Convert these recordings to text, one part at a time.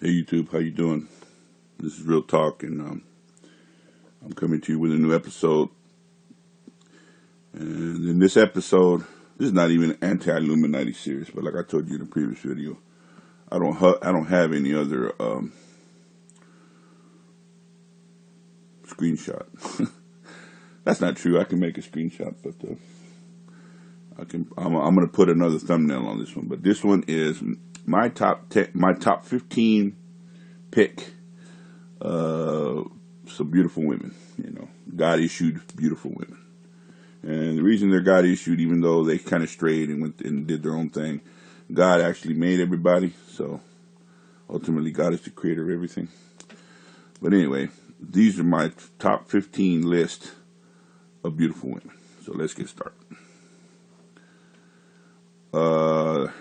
Hey YouTube, how you doing? This is Real Talk, and I'm coming to you with a new episode. And in this episode, this is not even an anti-Illuminati series, but like I told you in the previous video, I don't have any other screenshot. That's not true. I can make a screenshot, but I'm going to put another thumbnail on this one. But this one is my top 15 pick some beautiful women, God issued beautiful women. And the reason they're God issued, even though they kind of strayed and went and did their own thing, God actually made everybody. So ultimately, God is the creator of everything. But anyway, these are my top 15 list of beautiful women. So let's get started.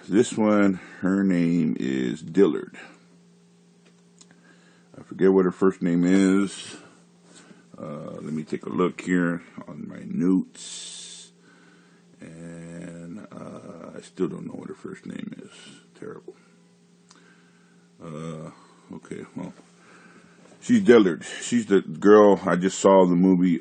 This one, her name is Dillard. I forget what her first name is. Let me take a look here on my notes. And I still don't know what her first name is. Terrible. Okay, well, she's Dillard. She's the girl I just saw in the movie.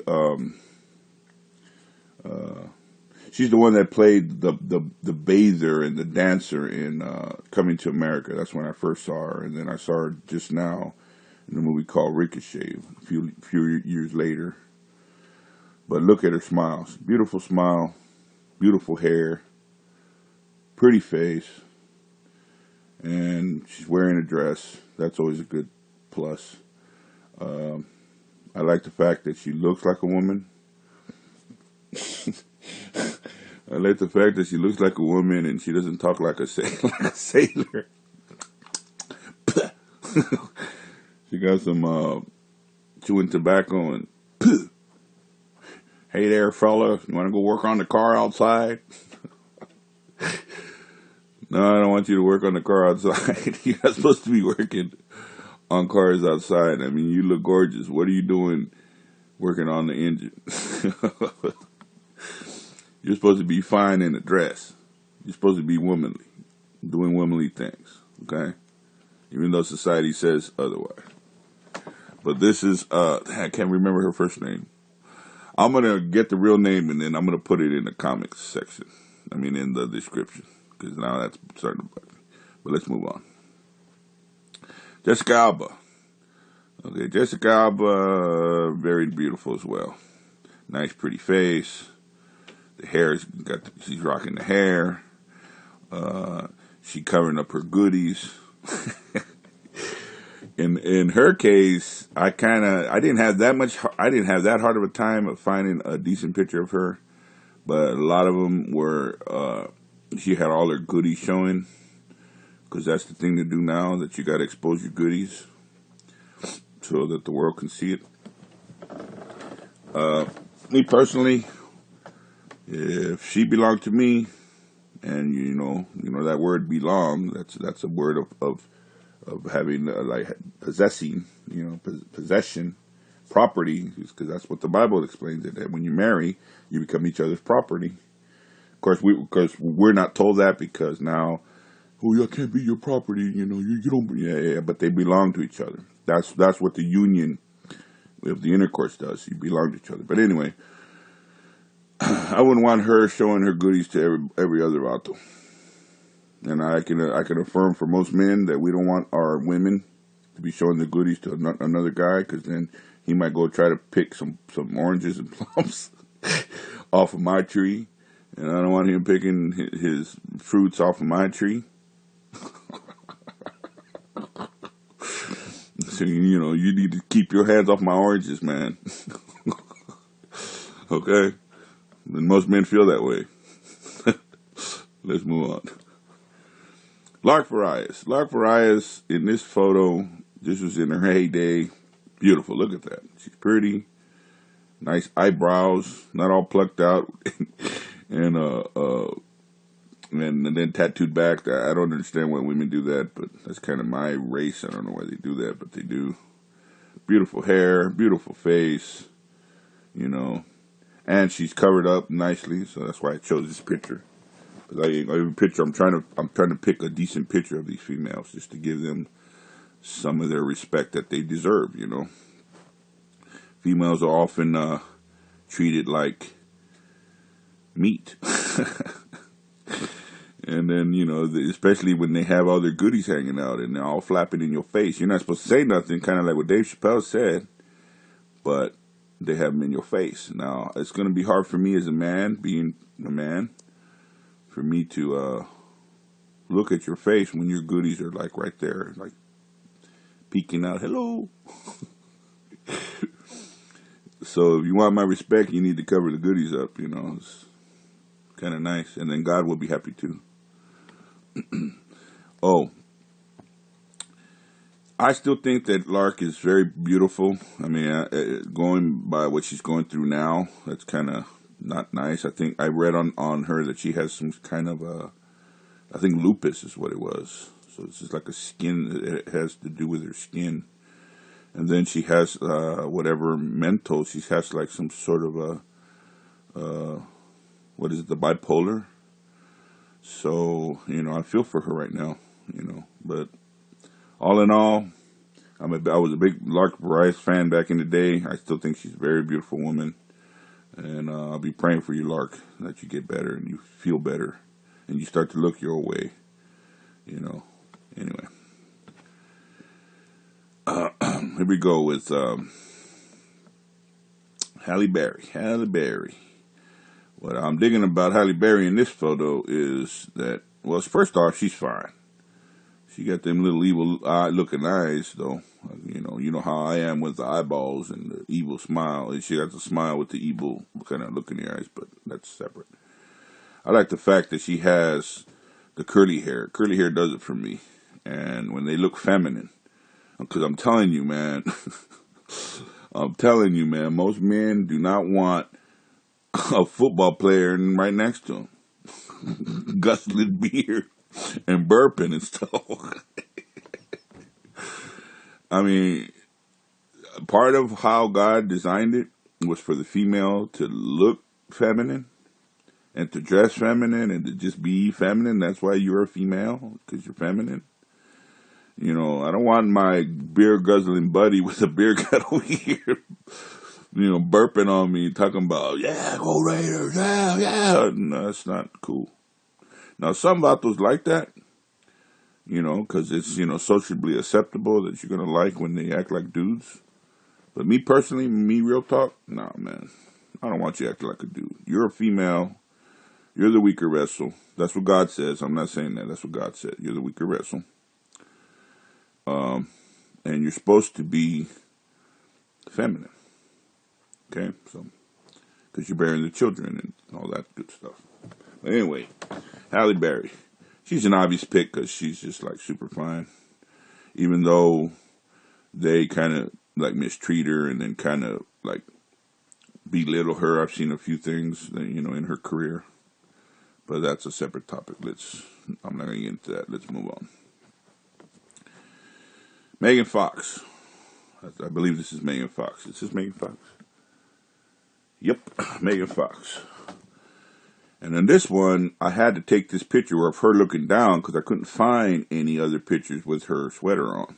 She's the one that played the bather and the dancer in Coming to America. That's when I first saw her. And then I saw her just now in a movie called Ricochet a few years later. But look at her smiles. Beautiful smile, beautiful hair, pretty face, and she's wearing a dress. That's always a good plus. I like the fact that she looks like a woman. I like the fact that she looks like a woman and she doesn't talk like a sailor. She got some chewing tobacco and hey there, fella, you want to go work on the car outside? No, I don't want you to work on the car outside. You're not supposed to be working on cars outside. I mean, you look gorgeous. What are you doing working on the engine? You're supposed to be fine in a dress. You're supposed to be womanly, doing womanly things, okay? Even though society says otherwise. But this is, I can't remember her first name. I'm going to get the real name and then I'm going to put it in the comics section. I mean, in the description. Because now that's starting to bug me. But let's move on. Jessica Alba. Okay, Jessica Alba, very beautiful as well. Nice, pretty face. The hair, she's rocking the hair. She covering up her goodies. In her case, I didn't have that hard of a time of finding a decent picture of her, but a lot of them were, she had all her goodies showing, because that's the thing to do now, that you got to expose your goodies so that the world can see it. Me personally, if she belonged to me, and you know that word belong, that's a word of having like possessing, possession, property, because that's what the Bible explains it, that when you marry, you become each other's property. Of course, because we're not told that, because now, I can't be your property, you don't, yeah, but they belong to each other. That's what the union of the intercourse does. You belong to each other. But anyway, I wouldn't want her showing her goodies to every other vato. And I can affirm for most men that we don't want our women to be showing their goodies to another guy, because then he might go try to pick some oranges and plums off of my tree, and I don't want him picking his fruits off of my tree. So you need to keep your hands off my oranges, man. Okay, and most men feel that way. Let's move on. Lark Farias in this photo, this was in her heyday. Beautiful, look at that. She's pretty, nice eyebrows, not all plucked out, and then tattooed back. I don't understand why women do that, but that's kind of my race. I don't know why they do that, but they do. Beautiful hair, beautiful face, and she's covered up nicely, so that's why I chose this picture. Every picture I'm trying to pick a decent picture of these females just to give them some of their respect that they deserve, you know. Females are often treated like meat. And then, you know, especially when they have all their goodies hanging out and they're all flapping in your face. You're not supposed to say nothing, kind of like what Dave Chappelle said, but they have them in your face. Now, it's going to be hard for me as a man, being a man, for me to look at your face when your goodies are like right there, like peeking out, hello. So if you want my respect, you need to cover the goodies up, you know. It's kind of nice. And then God will be happy too. Oh, I still think that Lark is very beautiful. I mean, going by what she's going through now, that's kind of not nice. I think I read on her that she has some kind of I think lupus is what it was. So it's just like a skin, it has to do with her skin. And then she has whatever mental, she has like some sort of what is it, the bipolar? So, you know, I feel for her right now, you know. But all in all, I was a big Lark Rice fan back in the day. I still think she's a very beautiful woman. And I'll be praying for you, Lark, that you get better and you feel better. And you start to look your way, you know. Anyway. Here we go with Halle Berry. Halle Berry. What I'm digging about Halle Berry in this photo is that, well, first off, she's fine. She got them little evil looking eyes, though. You know how I am with the eyeballs and the evil smile. And she got the smile with the evil kind of look in the eyes, but that's separate. I like the fact that she has the curly hair. Curly hair does it for me. And when they look feminine, because I'm telling you, man, most men do not want a football player right next to him, guzzling beer and burping and stuff. I mean, part of how God designed it was for the female to look feminine and to dress feminine and to just be feminine. That's why you're a female, because you're feminine. You know, I don't want my beer guzzling buddy with a beer gut over here, you know, burping on me, talking about, yeah, go Raiders, yeah, yeah. No, that's not cool. Now, some vatos like that, you know, because it's, you know, socially acceptable that you're going to like when they act like dudes. But me personally, real talk, nah, man, I don't want you acting like a dude. You're a female. You're the weaker vessel. That's what God says. I'm not saying that. That's what God said. You're the weaker vessel. And you're supposed to be feminine. Okay? So, because you're bearing the children and all that good stuff. But anyway, Halle Berry. She's an obvious pick because she's just like super fine. Even though they kind of like mistreat her and then kind of like belittle her. I've seen a few things, you know, in her career. But that's a separate topic. I'm not going to get into that. Let's move on. Megan Fox. I believe this is Megan Fox. Is this Megan Fox? Yep, Megan Fox. And in this one, I had to take this picture of her looking down because I couldn't find any other pictures with her sweater on.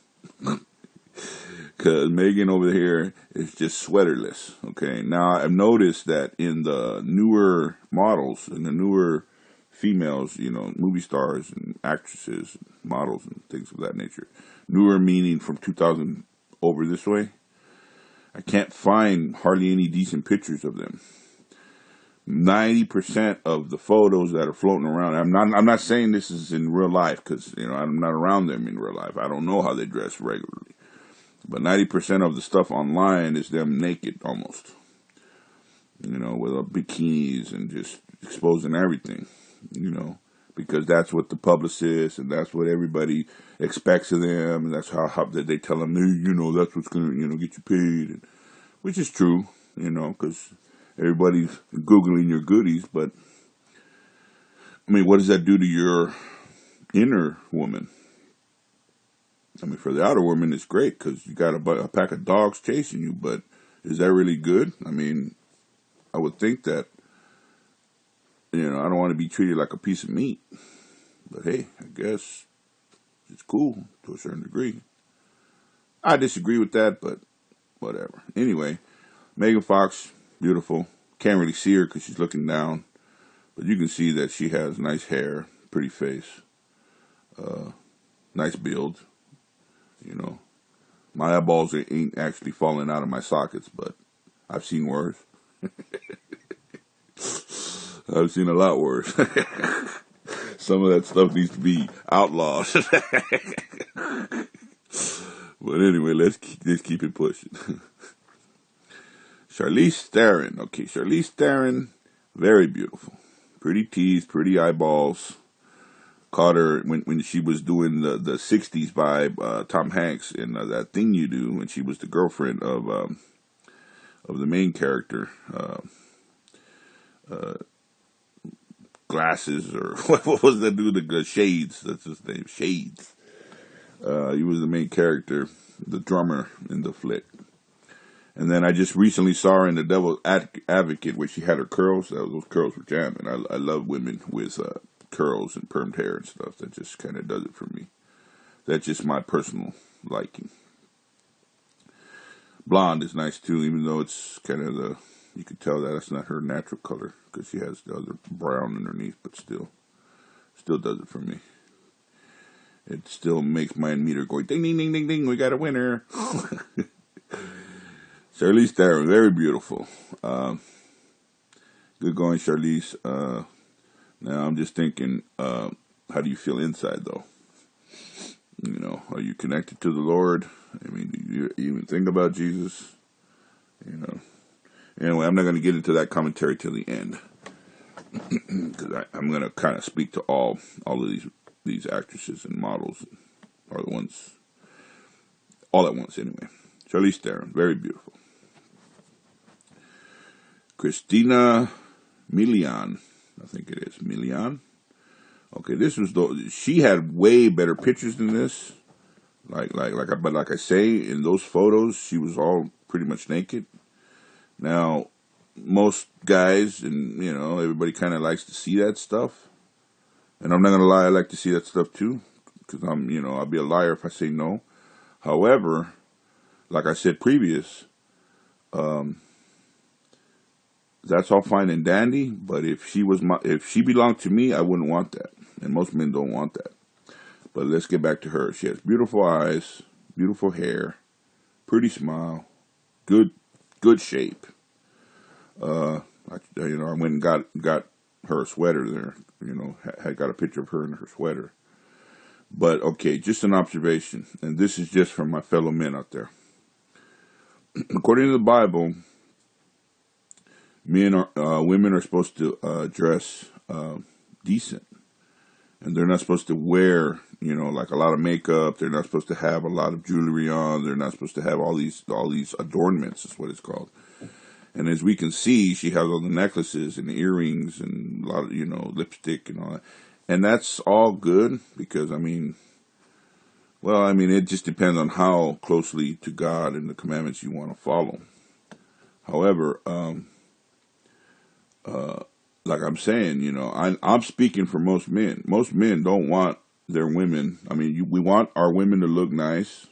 Because Megan over here is just sweaterless. Okay, now I've noticed that in the newer models, in the newer females, you know, movie stars and actresses, models and things of that nature. Newer meaning from 2000 over this way. I can't find hardly any decent pictures of them. 90% of the photos that are floating around, I'm not saying this is in real life because, you know, I'm not around them in real life. I don't know how they dress regularly. But 90% of the stuff online is them naked almost. You know, with bikinis and just exposing everything, you know, because that's what the publicists and that's what everybody expects of them. And that's how they tell them, you know, that's what's going to, you know, get you paid. And, which is true, you know, because everybody's Googling your goodies. But, I mean, what does that do to your inner woman? I mean, for the outer woman, it's great because you got a pack of dogs chasing you. But is that really good? I mean, I would think that, you know, I don't want to be treated like a piece of meat. But hey, I guess it's cool to a certain degree. I disagree with that, but whatever. Anyway, Megan Fox, beautiful. Can't really see her because she's looking down, but you can see that she has nice hair, pretty face, nice build. You know, my eyeballs ain't actually falling out of my sockets, but I've seen worse. I've seen a lot worse. Some of that stuff needs to be outlawed. But anyway, let's keep it pushing. Charlize Theron. Okay, Charlize Theron, very beautiful. Pretty teeth, pretty eyeballs. Caught her when she was doing the 60s vibe, Tom Hanks in That Thing You Do, when she was the girlfriend of the main character. Glasses, or what was that dude? The Shades, that's his name, Shades. He was the main character, the drummer in the flick. And then I just recently saw her in The Devil's Advocate, where she had her curls. Those curls were jamming. I love women with curls and permed hair and stuff. That just kind of does it for me. That's just my personal liking. Blonde is nice too, even though it's kind of you could tell that's not her natural color because she has the other brown underneath, but still does it for me. It still makes my meter go ding, ding, ding, ding, ding. We got a winner. Charlize Theron, very beautiful. Good going, Charlize. Now I'm just thinking, how do you feel inside, though? You know, are you connected to the Lord? I mean, do you even think about Jesus? You know. Anyway, I'm not going to get into that commentary till the end, because I'm going to kind of speak to all of these actresses and models, are the ones all at once. Anyway, Charlize Theron, very beautiful. Christina Milian, I think it is Milian. Okay, she had way better pictures than this. But like I say, in those photos, she was all pretty much naked. Now, most guys and everybody kind of likes to see that stuff, and I'm not gonna lie, I like to see that stuff too, because I'll be a liar if I say no. However, like I said previous, that's all fine and dandy, but if she belonged to me, I wouldn't want that, and most men don't want that. But let's get back to her. She has beautiful eyes, beautiful hair, pretty smile, good shape. I went and got her a sweater there. Had got a picture of her in her sweater. But okay, just an observation, and this is just from my fellow men out there. According to the Bible, women are supposed to dress decent, and they're not supposed to wear like a lot of makeup. They're not supposed to have a lot of jewelry on. They're not supposed to have all these adornments, is what it's called. And as we can see, she has all the necklaces and the earrings and a lot of lipstick and all that. And that's all good because it just depends on how closely to God and the commandments you want to follow. However, like I'm saying, I'm speaking for most men. Most men don't want their women. We want our women to look nice.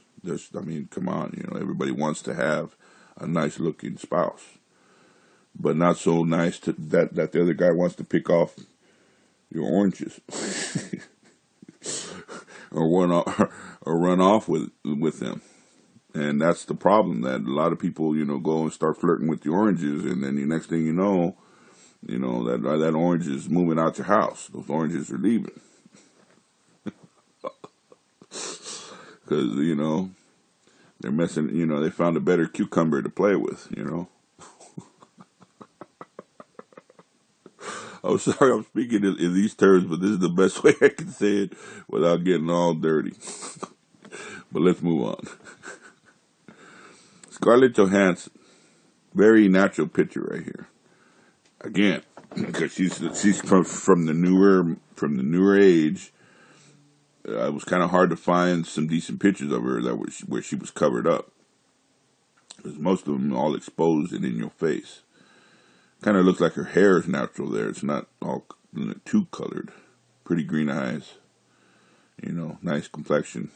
Come on, everybody wants to have a nice looking spouse, but not so nice that the other guy wants to pick off your oranges or run off with them. And that's the problem, that a lot of people, go and start flirting with the oranges, and then the next thing you know, that orange is moving out your house. Those oranges are leaving. Because, they're messing, they found a better cucumber to play with, I'm sorry I'm speaking in these terms, but this is the best way I can say it without getting all dirty. But let's move on. Scarlett Johansson, very natural picture right here. Again, because she's from the newer age. It was kind of hard to find some decent pictures of her where she was covered up, because most of them are all exposed and in your face. Kind of looks like her hair is natural there. It's not all too colored. Pretty green eyes, nice complexion.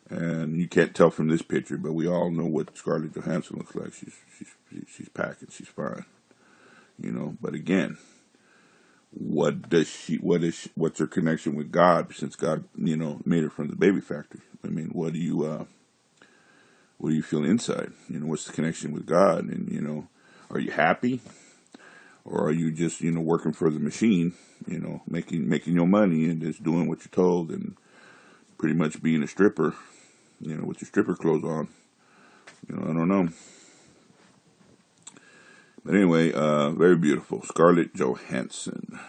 And you can't tell from this picture, but we all know what Scarlett Johansson looks like. She's packing. She's fine, you know. But again, what's her connection with God? Since God, you know, made her from the baby factory. I mean, what do you feel inside? You know, what's the connection with God? And you know, are you happy, or are you just, you know, working for the machine? You know, making your money and just doing what you're told, and pretty much being a stripper, you know, with your stripper clothes on. You know, I don't know. But anyway, very beautiful. Scarlett Johansson.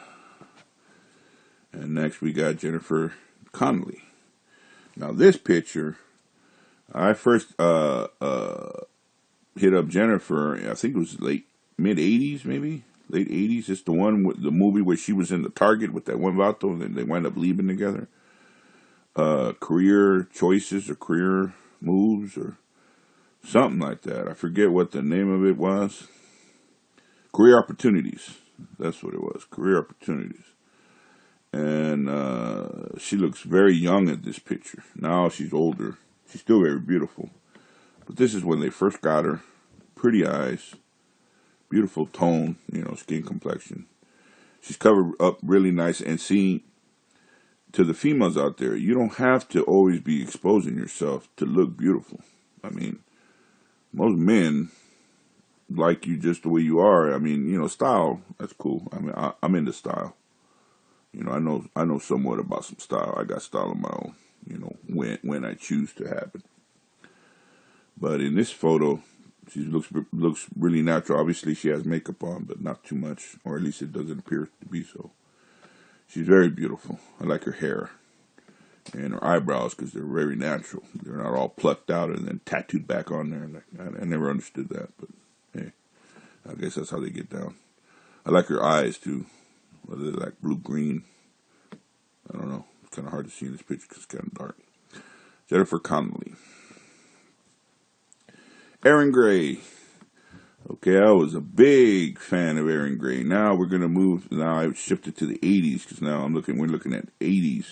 And next we got Jennifer Connelly. Now this picture, I first hit up Jennifer, I think it was mid-80s maybe? Late 80s. It's the one with the movie where she was in the Target with that one vato and then they wind up leaving together. Career choices or career moves or something like that. I forget what the name of it was. Career Opportunities. That's what it was. Career Opportunities. And she looks very young in this picture. Now she's older. She's still very beautiful. But this is when they first got her. Pretty eyes. Beautiful tone, you know, skin complexion. She's covered up really nice. And see, to the females out there, you don't have to always be exposing yourself to look beautiful. I mean, most men like you just the way you are. I mean, you know, style, that's cool. I mean, I'm into style. You know, I know somewhat about some style. I got style of my own, you know, when I choose to have it. But in this photo, she looks really natural. Obviously, she has makeup on, but not too much, or at least it doesn't appear to be so. She's very beautiful. I like her hair and her eyebrows because they're very natural. They're not all plucked out and then tattooed back on there. I never understood that, but hey, I guess that's how they get down. I like her eyes too. Whether they're like blue-green, I don't know. It's kind of hard to see in this picture because it's kind of dark. Jennifer Connelly. Erin Gray. Okay, I was a big fan of Erin Gray. Now we're going to move. Now I shifted to the 80s because now we're looking at 80s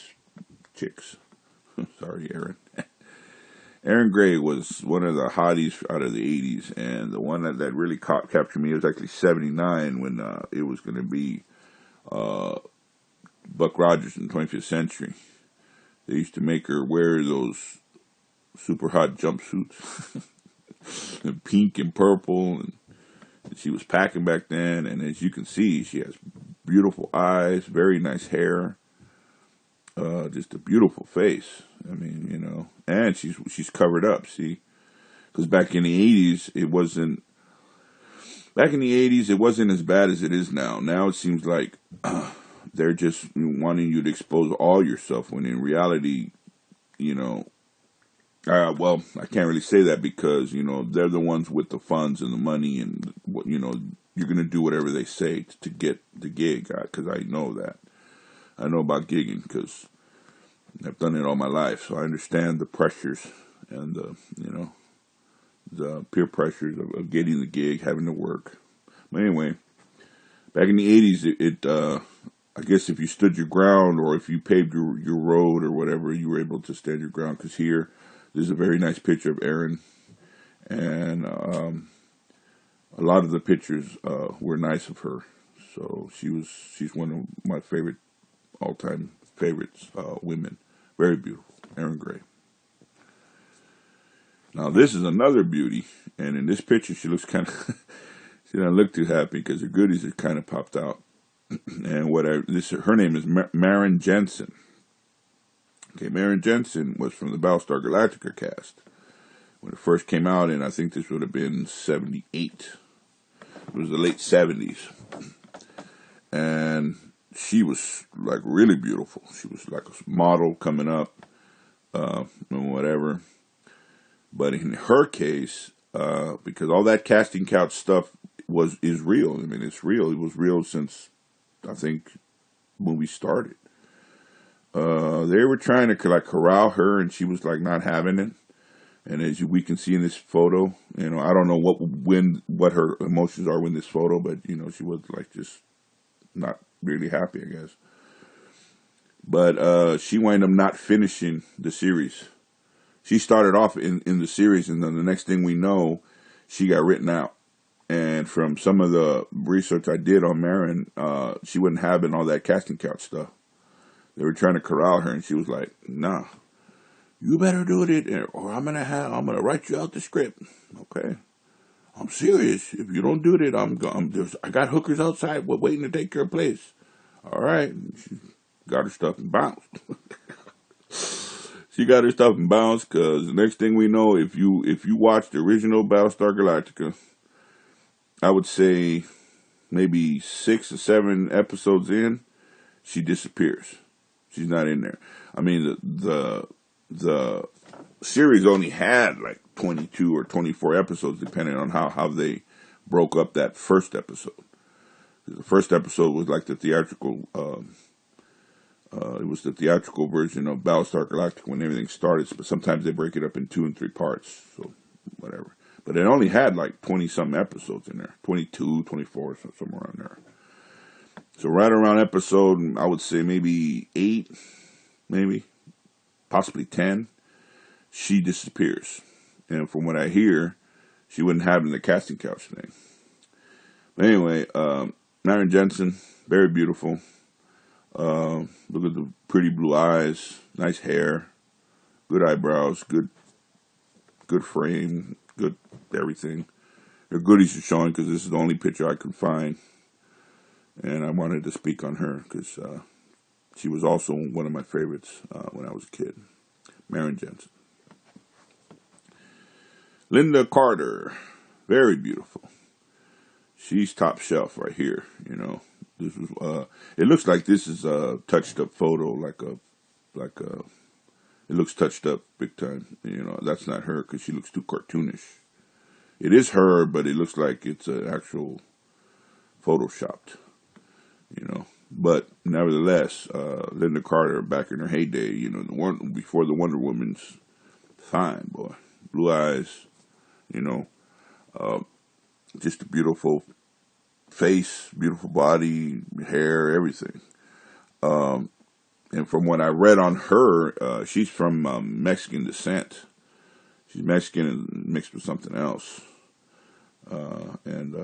chicks. Sorry, Erin. Erin Gray was one of the hotties out of the 80s, and the one that really captured me was actually 79 when it was going to be Buck Rogers in the 25th century. They used to make her wear those super hot jumpsuits, in pink and purple, and she was packing back then. And as you can see, she has beautiful eyes, very nice hair, just a beautiful face. I mean, you know, and she's covered up. See, because back in the 80s, it wasn't. Back in the 80s, it wasn't as bad as it is now. Now it seems like they're just wanting you to expose all yourself, when in reality, you know, well, I can't really say that because, you know, they're the ones with the funds and the money and, you know, you're going to do whatever they say to get the gig, because I know that. I know about gigging because I've done it all my life, so I understand the pressures and the peer pressures of getting the gig, having to work. But anyway, back in the 80s, I guess if you stood your ground or if you paved your road or whatever, you were able to stand your ground. Because here, there's a very nice picture of Erin, and a lot of the pictures were nice of her. So she's one of my favorite, all-time favorites, women. Very beautiful, Erin Gray. Now this is another beauty, and in this picture she looks kind of, she doesn't look too happy because her goodies are kind of popped out. And her name is Maren Jensen. Okay, Maren Jensen was from the Battlestar Galactica cast when it first came out, and I think this would have been 78. It was the late 70s. And she was like really beautiful. She was like a model coming up, and whatever. But in her case, because all that casting couch stuff is real. I mean, it's real. It was real since I think movies started. They were trying to like corral her, and she was like not having it. And as we can see in this photo, you know, I don't know what her emotions are in this photo, but you know, she was like just not really happy, I guess. But she wound up not finishing the series. she started off in the series, and then the next thing we know, she got written out. And from some of the research I did on Marin, she wasn't having all that casting couch stuff. They were trying to corral her, and she was like, "Nah, you better do it, or I'm gonna write you out the script." Okay, I'm serious. If you don't do it, I got hookers outside waiting to take your place. All right, she got her stuff and bounced. She got her stuff and bounced because the next thing we know, if you watch the original Battlestar Galactica, I would say maybe 6 or 7 episodes in, she disappears. She's not in there. I mean, the series only had like 22 or 24 episodes, depending on how they broke up that first episode. The first episode was like the theatrical. It was the theatrical version of Battlestar Galactica when everything started. But sometimes they break it up in 2 and 3 parts. So whatever. But it only had like 20-some episodes in there. 22, 24, somewhere around there. So right around episode, I would say maybe 8, maybe, possibly 10, she disappears. And from what I hear, she wasn't having the casting couch thing. But anyway, Marion Jensen, very beautiful. Look at the pretty blue eyes, nice hair, good eyebrows, good frame, good everything. Her goodies are showing because this is the only picture I could find. And I wanted to speak on her because she was also one of my favorites when I was a kid. Marion Jensen. Linda Carter, very beautiful. She's top shelf right here, you know. This was it looks like this is a touched up photo, it looks touched up big time. You know, that's not her because she looks too cartoonish. It is her, but it looks like it's an actual photoshopped, you know. But nevertheless, Linda Carter back in her heyday, you know, before the Wonder Woman's fine, boy. Blue eyes, you know, just a beautiful face, beautiful body, hair, everything. And from what I read on her, she's from Mexican descent. She's Mexican and mixed with something else. And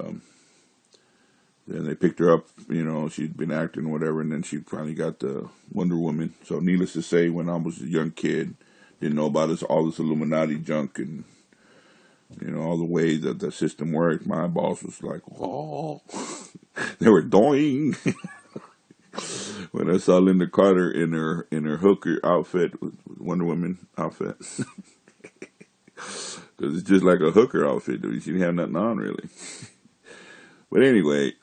then they picked her up, you know, she'd been acting or whatever, and then she finally got the Wonder Woman. So needless to say, when I was a young kid, didn't know about all this Illuminati junk and, you know, all the way that the system worked. My boss was like, oh, they were doing. When I saw Linda Carter in her hooker outfit, Wonder Woman outfit, because it's just like a hooker outfit. She didn't have nothing on really. But anyway,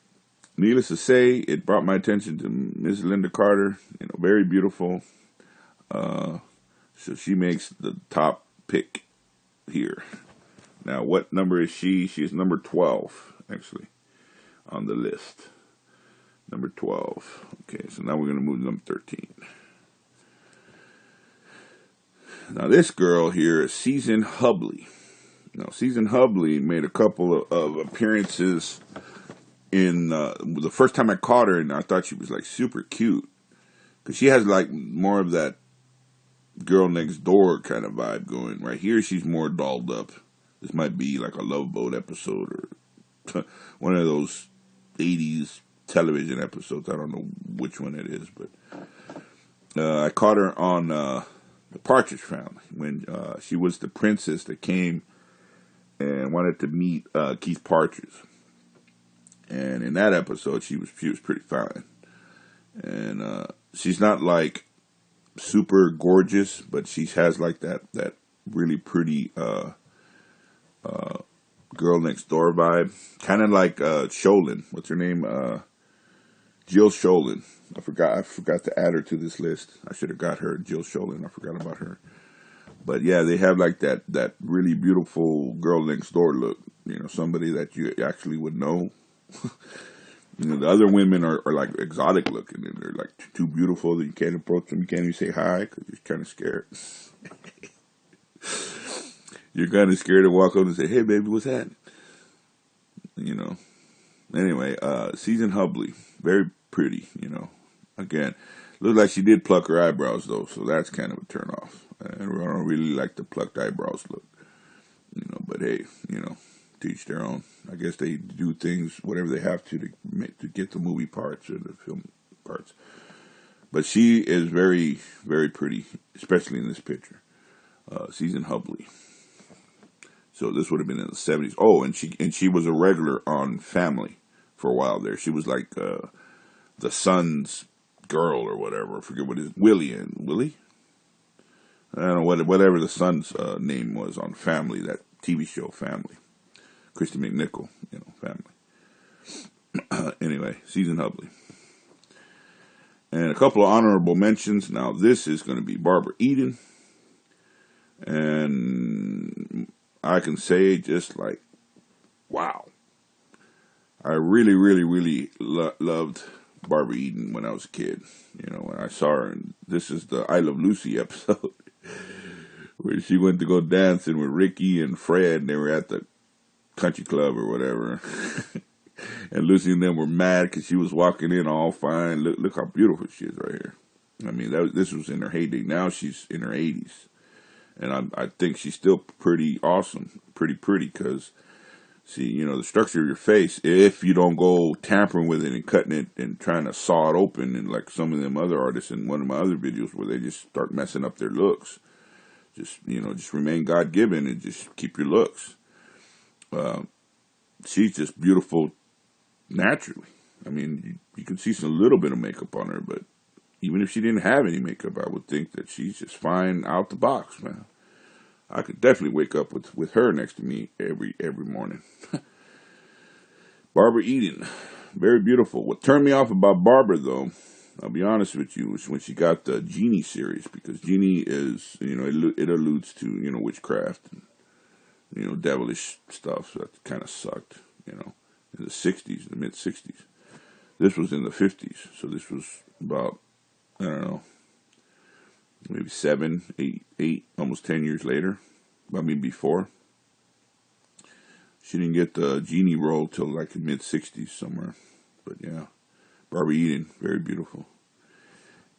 needless to say, it brought my attention to Miss Linda Carter. You know, very beautiful. So she makes the top pick here. Now, what number is she? She is number 12, actually, on the list. Number 12. Okay, so now we're going to move to number 13. Now, this girl here is Susan Hubley. Now, Susan Hubley made a couple of appearances in the first time I caught her, and I thought she was like super cute. Because she has like more of that girl next door kind of vibe going. Right here, she's more dolled up. This might be like a Love Boat episode or one of those 80s television episodes. I don't know which one it is, but I caught her on the Partridge Family when she was the princess that came and wanted to meet Keith Partridge. And in that episode, she was pretty fine. And she's not like super gorgeous, but she has like that really pretty girl next door vibe, kind of like Sholin. What's her name? Jill Sholin. I forgot to add her to this list. I should have got her, Jill Sholin. I forgot about her. But yeah, they have like that really beautiful girl next door look. You know, somebody that you actually would know. You know, the other women are like exotic looking, and they're like too beautiful that you can't approach them. You can't even say hi because you're kind of scared. You're kind of scared to walk up and say, "Hey, baby, what's happening?" You know. Anyway, Susan Hubley, very pretty. You know, again, looks like she did pluck her eyebrows though, so that's kind of a turn off. I don't really like the plucked eyebrows look, but hey, to each their own. I guess they do things, whatever they have to get the movie parts or the film parts. But she is very, very pretty, especially in this picture. Susan Hubley. So this would have been in the 70s. Oh, and she was a regular on Family for a while there. She was like the son's girl or whatever. I forget what it is. Willie? I don't know, whatever the son's name was on Family, that TV show Family. Christy McNichol, Family. Anyway, Susan Hubley. And a couple of honorable mentions. Now, this is going to be Barbara Eden. And I can say just like, wow. I really, really, really loved Barbara Eden when I was a kid. When I saw her. And this is the I Love Lucy episode where she went to go dancing with Ricky and Fred. And they were at the country club or whatever. And Lucy and them were mad because she was walking in all fine. Look how beautiful she is right here. I mean, this was in her heyday. Now she's in her 80s. And I think she's still pretty awesome, pretty because, see, the structure of your face, if you don't go tampering with it and cutting it and trying to saw it open, and like some of them other artists in one of my other videos where they just start messing up their looks, just remain God-given and just keep your looks. She's just beautiful naturally. I mean, you can see some little bit of makeup on her, but even if she didn't have any makeup, I would think that she's just fine out the box, man. I could definitely wake up with her next to me every morning. Barbara Eden, very beautiful. What turned me off about Barbara, though, I'll be honest with you, was when she got the Genie series, because Genie is, it alludes to, witchcraft and, devilish stuff. So that kind of sucked, in the 60s, the mid-60s. This was in the 50s, so this was about, I don't know, maybe 7, 8, almost 10 years later. I mean, before. She didn't get the Genie role till like the mid-60s somewhere. But yeah, Barbara Eden, very beautiful.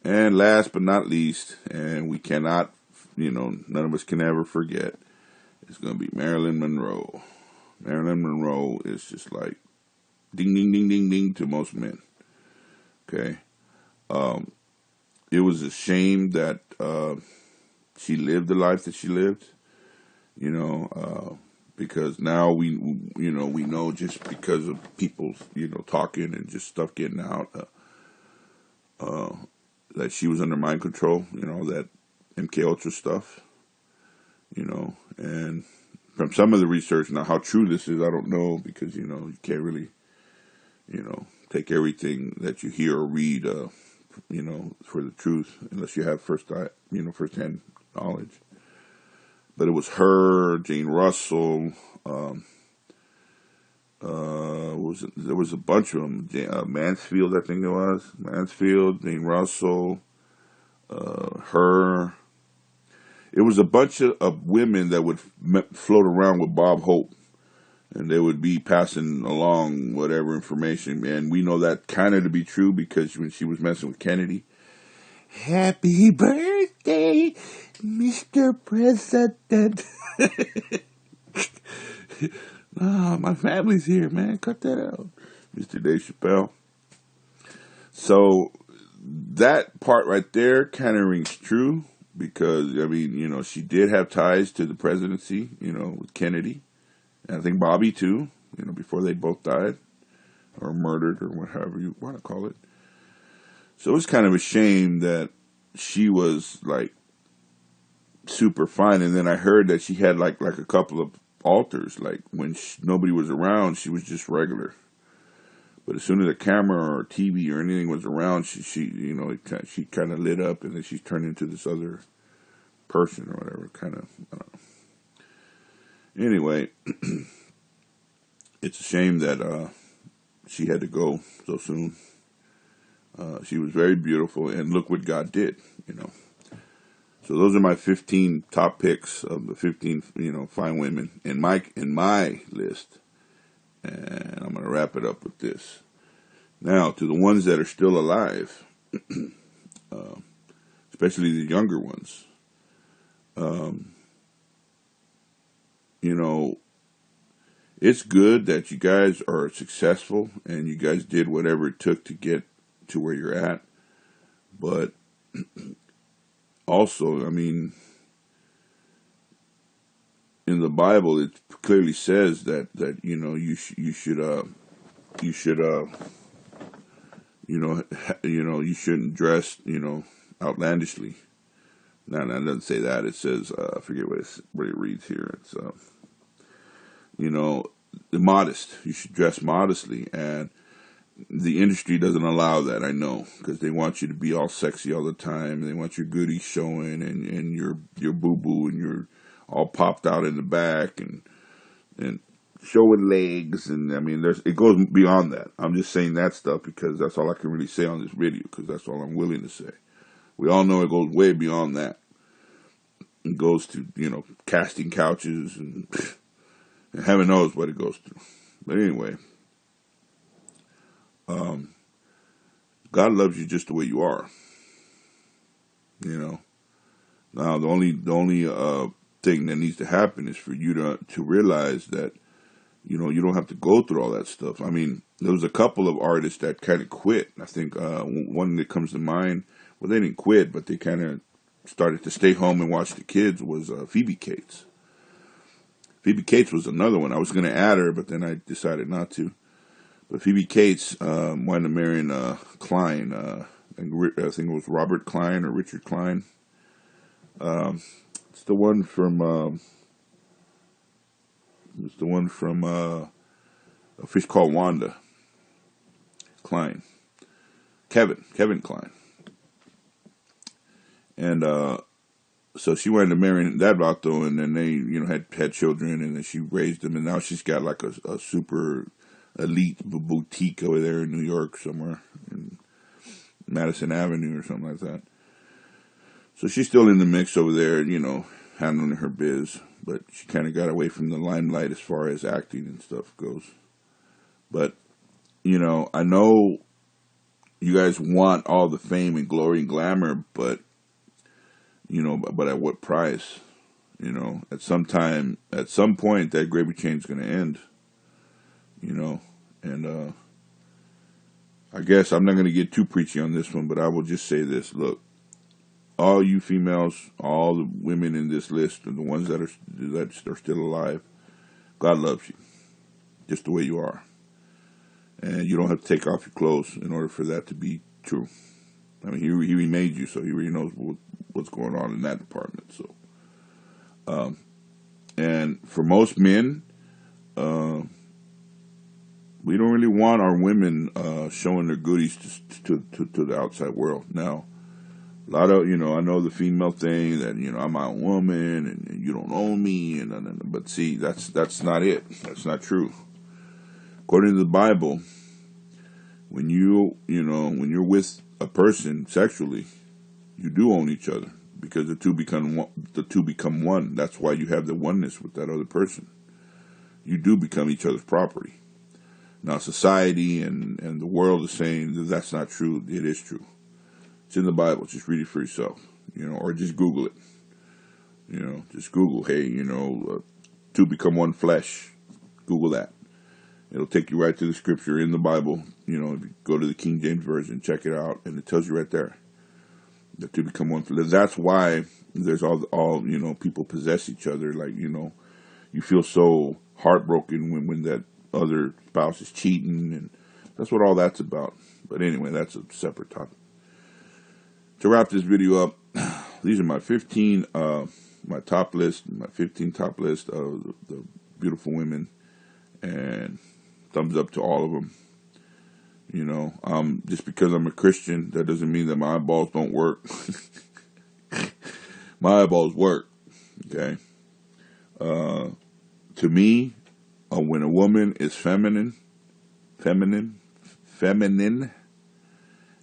And last but not least, and we cannot, none of us can ever forget, it's going to be Marilyn Monroe. Marilyn Monroe is just like ding, ding, ding, ding, ding to most men. Okay. It was a shame that she lived the life that she lived, because now we know just because of people, talking and just stuff getting out, that she was under mind control, that MK Ultra stuff, and from some of the research, now how true this is, I don't know, because, you can't really, take everything that you hear or read, for the truth, unless you have firsthand knowledge. But it was her, Jane Russell, there was a bunch of them. Mansfield, I think it was. Mansfield, Jane Russell, her. It was a bunch of women that would float around with Bob Hope. And they would be passing along whatever information. And we know that kind of to be true because when she was messing with Kennedy, happy birthday, Mr. President. My family's here, man. Cut that out. Mr. Dave Chappelle. So that part right there kind of rings true because, I mean, she did have ties to the presidency, with Kennedy. And I think Bobby, too, before they both died or murdered or whatever you want to call it. So it was kind of a shame that she was, like, super fine. And then I heard that she had, like a couple of alters. Like, when nobody was around, she was just regular. But as soon as a camera or TV or anything was around, she kind of lit up. And then she turned into this other person or whatever. Kind of, I don't know. Anyway, it's a shame that she had to go so soon. She was very beautiful, and look what God did, So those are my 15 top picks of the 15, fine women in my list. And I'm going to wrap it up with this. Now, to the ones that are still alive, especially the younger ones, Um, you know, it's good that you guys are successful and you guys did whatever it took to get to where you're at. But also, I mean, in the Bible, it clearly says that you should you shouldn't dress outlandishly. No, it doesn't say that. It says I forget what it reads here. It's you know modest. You should dress modestly, and the industry doesn't allow that. I know, because they want you to be all sexy all the time. They want your goodies showing, and your boo boo, and you're all popped out in the back, and showing legs, and I mean, it goes beyond that. I'm just saying that stuff because that's all I can really say on this video, because that's all I'm willing to say. We all know it goes way beyond that. It goes to casting couches and heaven knows what it goes through. But anyway, God loves you just the way you are. Now the only thing that needs to happen is for you to realize that you don't have to go through all that stuff. I mean, there was a couple of artists that kind of quit. I think one that comes to mind, well, they didn't quit, but they kind of started to stay home and watch the kids, was Phoebe Cates. Phoebe Cates was another one. I was going to add her, but then I decided not to. But Phoebe Cates wanted to marry Klein. I think it was Robert Klein or Richard Klein. It's the one from A Fish Called Wanda. Klein. Kevin Klein. And so she wanted to marry that vato, and then they had children, and then she raised them, and now she's got like a super elite boutique over there in New York somewhere, in Madison Avenue or something like that. So she's still in the mix over there, handling her biz, but she kind of got away from the limelight as far as acting and stuff goes. But, I know you guys want all the fame and glory and glamour, but, but at what price? At some point, that gravy train's going to end, and I guess I'm not going to get too preachy on this one, but I will just say this. Look, all you females, all the women in this list, and the ones that are still alive, God loves you just the way you are. And you don't have to take off your clothes in order for that to be true. I mean, he remade you, so he really knows what's going on in that department. So, and for most men, we don't really want our women showing their goodies to the outside world. Now, a lot of, I know the female thing that, I'm my woman and you don't own me, but see, that's not it. That's not true. According to the Bible, when when you're with a person sexually, you do own each other, because the two become one. That's why you have the oneness with that other person. You do become each other's property. Now, society and the world is saying that that's not true. It is true. It's in the Bible. Just read it for yourself, or just Google it. Just Google, hey, two become one flesh. Google that. It'll take you right to the scripture in the Bible. If you go to the King James Version, check it out, and it tells you right there. The two become one flesh. That's why there's all people possess each other. Like, you feel so heartbroken when that other spouse is cheating, and that's what all that's about. But anyway, that's a separate topic. To wrap this video up, these are my 15 my 15 top list of the beautiful women, and thumbs up to all of them. Just because I'm a Christian, that doesn't mean that my eyeballs don't work. My eyeballs work. Okay. To me, when a woman is feminine,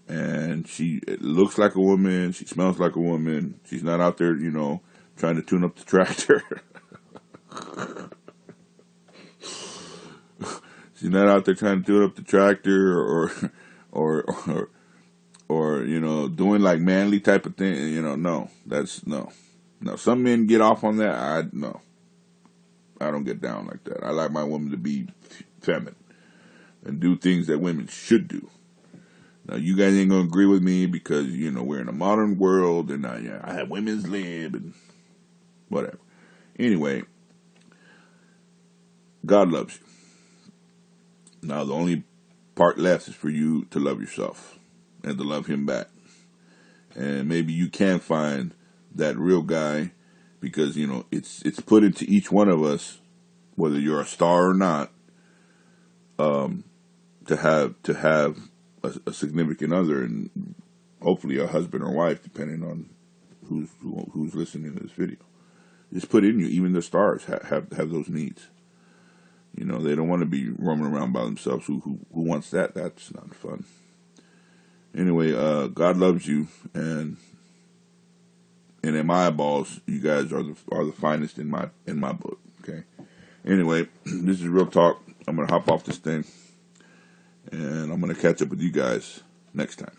and she looks like a woman, she smells like a woman, she's not out there, trying to tune up the tractor. She's not out there trying to tune up the tractor or doing like manly type of thing. No, Now, some men get off on that. No, I don't get down like that. I like my woman to be feminine and do things that women should do. Now, you guys ain't gonna agree with me because we're in a modern world, and I have women's lib and whatever. Anyway, God loves you. Now, the only part left is for you to love yourself and to love Him back. And maybe you can find that real guy, because it's put into each one of us, whether you're a star or not, to have a significant other, and hopefully a husband or wife, depending on who's listening to this video. Just put in you. Even the stars have those needs. They don't want to be roaming around by themselves. Who wants that? That's not fun. Anyway, God loves you, and in my eyeballs, you guys are the finest in my book. Okay. Anyway, this is Real Talk. I'm gonna hop off this thing, and I'm gonna catch up with you guys next time.